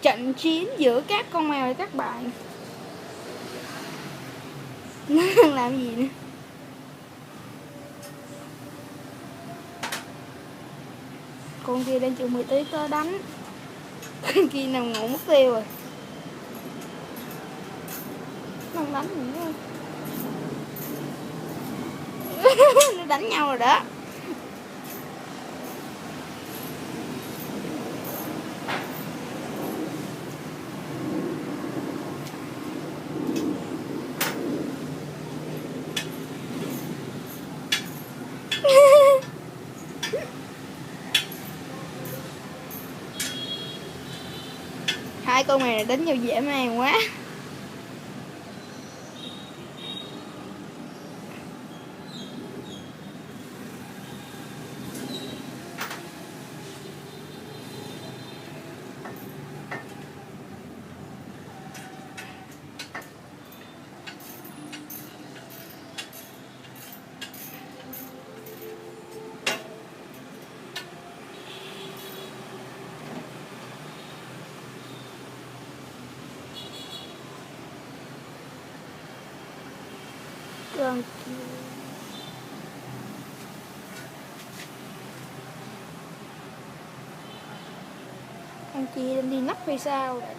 trận chiến giữa các con mèo và các bạn. Nó đang làm gì nữa? Con kia đang chịu 10 tí tớ đánh. Con kia nằm ngủ mất tiêu rồi. Nó đánh nữa. Nó đánh nhau rồi đó. Hai con mèo này đánh nhau dễ màng quá. Con kia đang đi nấp hay sao vậy?